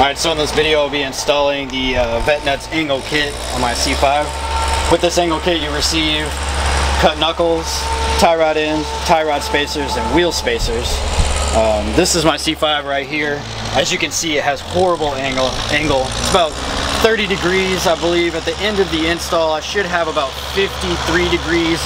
Alright, so in this video I'll be installing the Vette Nuts angle kit on my C5. With this angle kit you receive cut knuckles, tie rod ends, tie rod spacers, and wheel spacers. This is my C5 right here. As you can see, it has horrible angle. It's about 30 degrees, I believe. At the end of the install I should have about 53 degrees.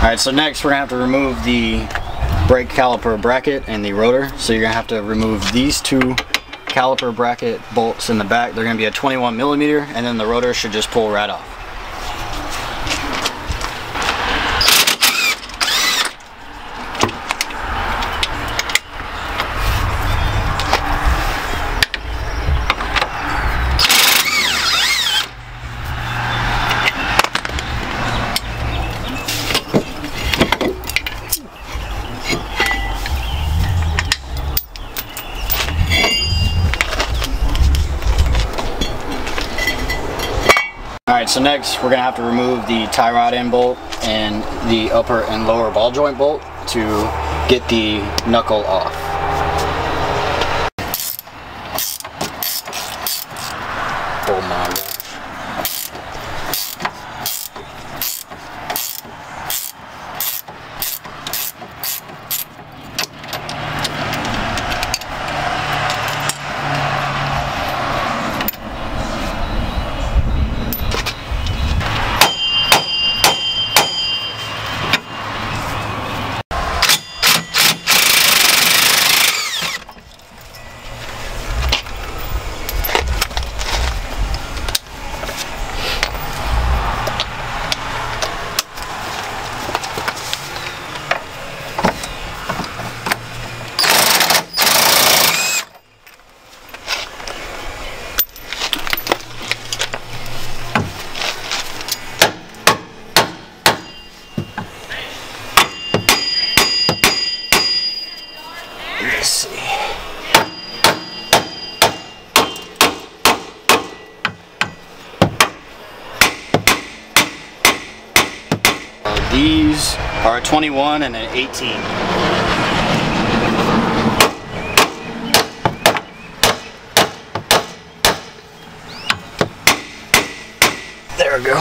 Alright, so next we're going to have to remove the brake caliper bracket and the rotor. So you're going to have to remove these two caliper bracket bolts in the back. They're going to be a 21mm, and then the rotor should just pull right off. Alright, so next we're going to have to remove the tie rod end bolt and the upper and lower ball joint bolt to get the knuckle off. Oh my gosh. Let's see. These are a 21 and an 18. There we go.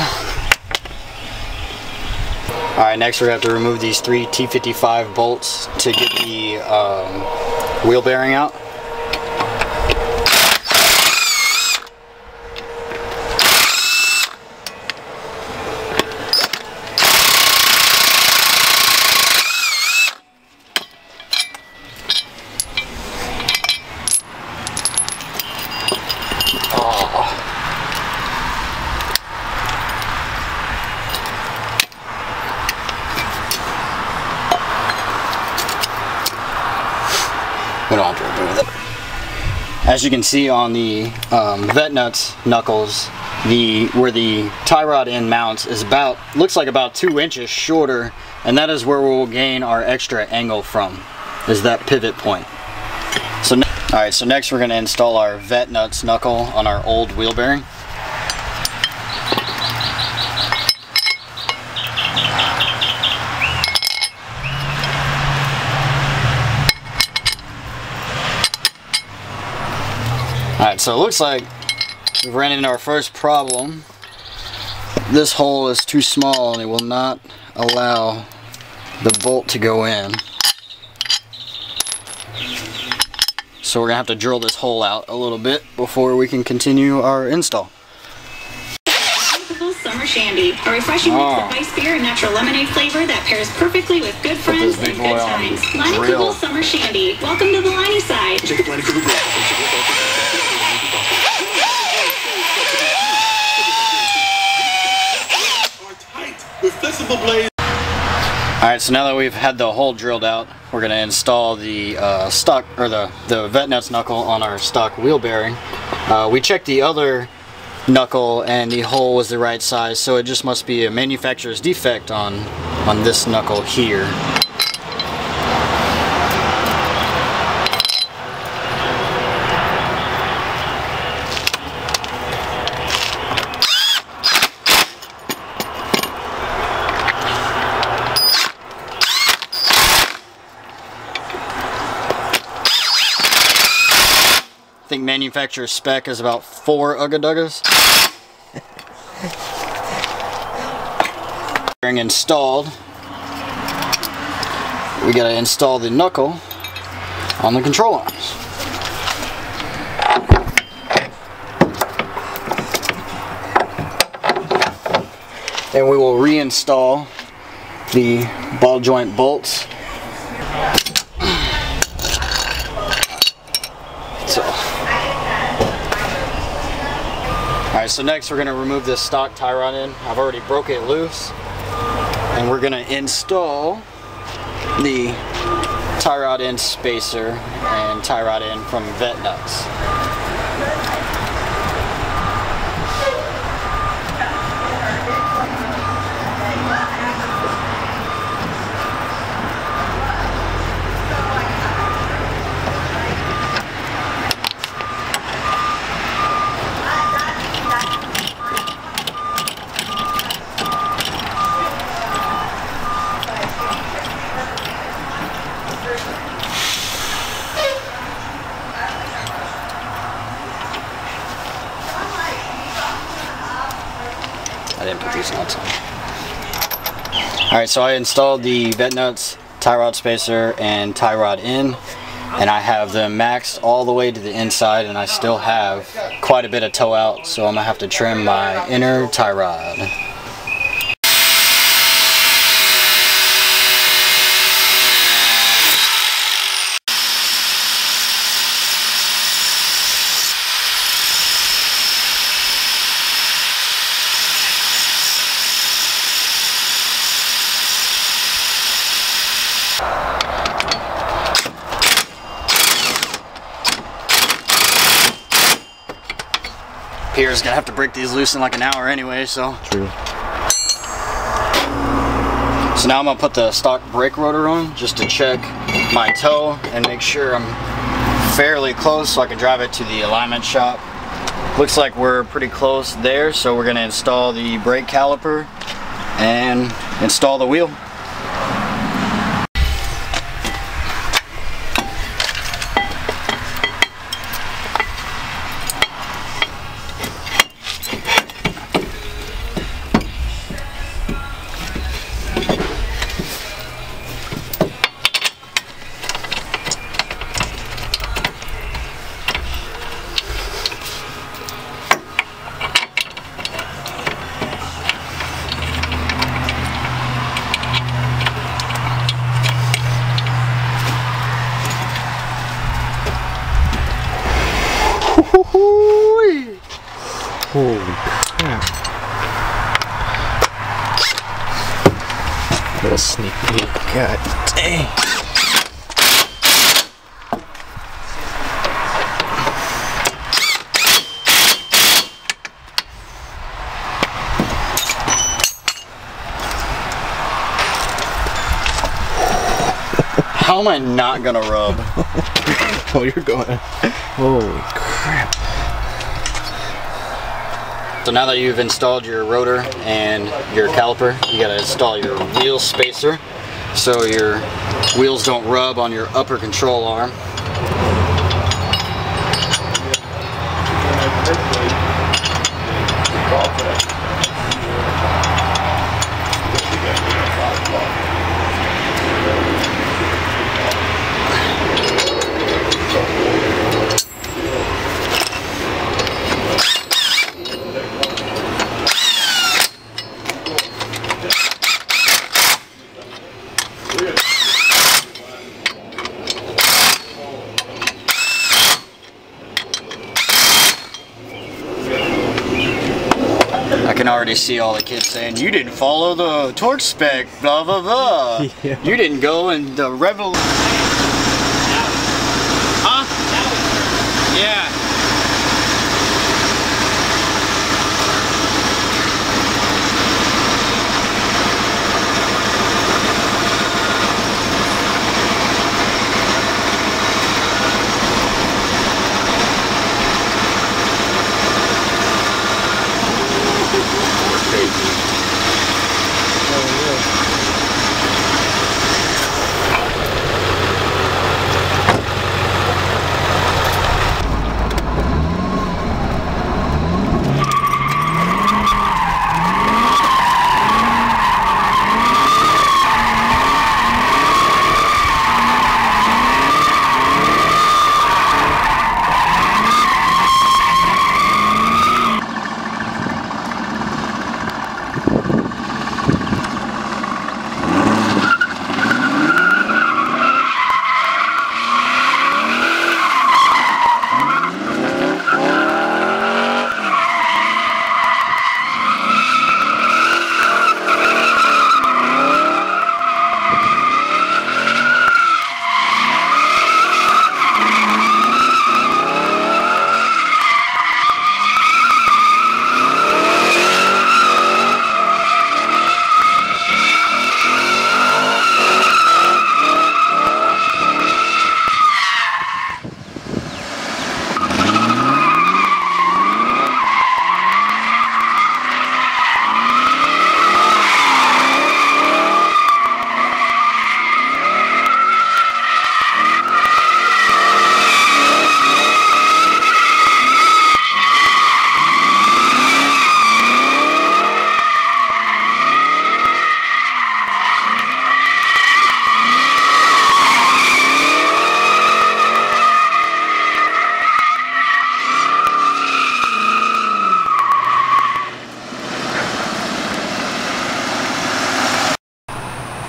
Alright, next we're going to have to remove these three T55 bolts to get the wheel bearing out. We don't have to remove it. As you can see on the Vette Nuts knuckles, where the tie rod end mounts is looks like about 2 inches shorter, and that is where we'll gain our extra angle from, is that pivot point. So, alright, so next we're going to install our Vette Nuts knuckle on our old wheel bearing. Alright, so it looks like we've ran into our first problem. This hole is too small and it will not allow the bolt to go in. So we're going to have to drill this hole out a little bit before we can continue our install. Summer Shandy, a refreshing mix of ice beer and natural lemonade flavor that pairs perfectly with good friends and good times. Liney Kugel Summer Shandy. Welcome to the Liney side. Alright, so now that we've had the hole drilled out, we're going to install the stock, or the Vette Nuts knuckle on our stock wheel bearing. We checked the other knuckle and the hole was the right size, so it just must be a manufacturer's defect on this knuckle here. I think manufacturer spec is about 4 ugga-duggas. Bearing installed, we gotta install the knuckle on the control arms. And we will reinstall the ball joint bolts. Alright, so next we're going to remove this stock tie rod end. I've already broke it loose. And we're going to install the tie rod end spacer and tie rod end from Vette nuts. I didn't put these nuts on. Alright, so I installed the Vette nuts, tie rod spacer, and tie rod in, and I have them maxed all the way to the inside, and I still have quite a bit of toe out, so I'm going to have to trim my inner tie rod. Pierre's gonna have to break these loose in like an hour anyway, so. True. So now I'm gonna put the stock brake rotor on just to check my toe and make sure I'm fairly close so I can drive it to the alignment shop. Looks like we're pretty close there, so we're gonna install the brake caliper and install the wheel. Holy crap. Little sneak peek. God dang. How am I not gonna rub? Oh, you're going. Holy crap. So now that you've installed your rotor and your caliper, you gotta install your wheel spacer so your wheels don't rub on your upper control arm. I can already see all the kids saying, "You didn't follow the torque spec, blah blah blah. Yeah. You didn't go in the revolution." Huh? Yeah.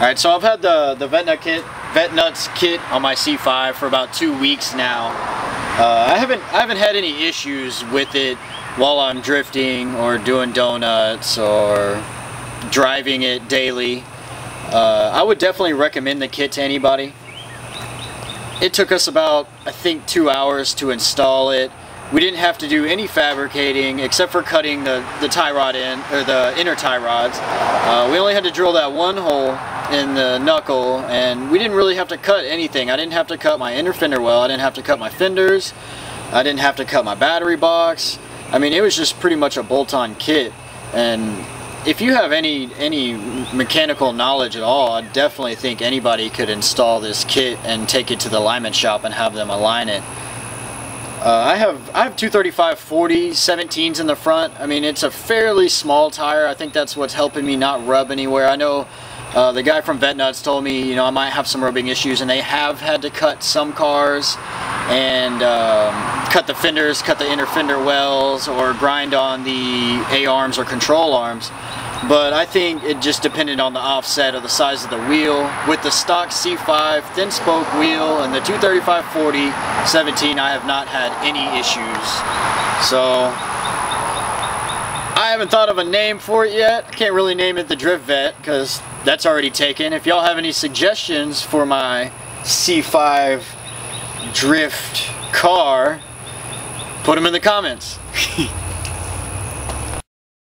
Alright, so I've had the Vet Nuts kit on my C5 for about 2 weeks now. I haven't had any issues with it while I'm drifting or doing donuts or driving it daily. I would definitely recommend the kit to anybody. It took us about, I think, 2 hours to install it. We didn't have to do any fabricating except for cutting the tie rod in, or the inner tie rods. We only had to drill that one hole in the knuckle, and we didn't really have to cut anything. I didn't have to cut my inner fender well. I didn't have to cut my fenders. I didn't have to cut my battery box. I mean, it was just pretty much a bolt-on kit. And if you have any mechanical knowledge at all, I definitely think anybody could install this kit and take it to the alignment shop and have them align it. I have 235/40 17s in the front. I mean, it's a fairly small tire. I think that's what's helping me not rub anywhere. I know the guy from Vet Nuts told me, you know, I might have some rubbing issues, and they have had to cut some cars and cut the fenders, cut the inner fender wells, or grind on the A-arms or control arms. But I think it just depended on the offset of the size of the wheel. With the stock C5 thin spoke wheel and the 235/40 17, I have not had any issues. So I haven't thought of a name for it yet. I can't really name it the Drift Vet because that's already taken. If y'all have any suggestions for my C5 drift car, put them in the comments.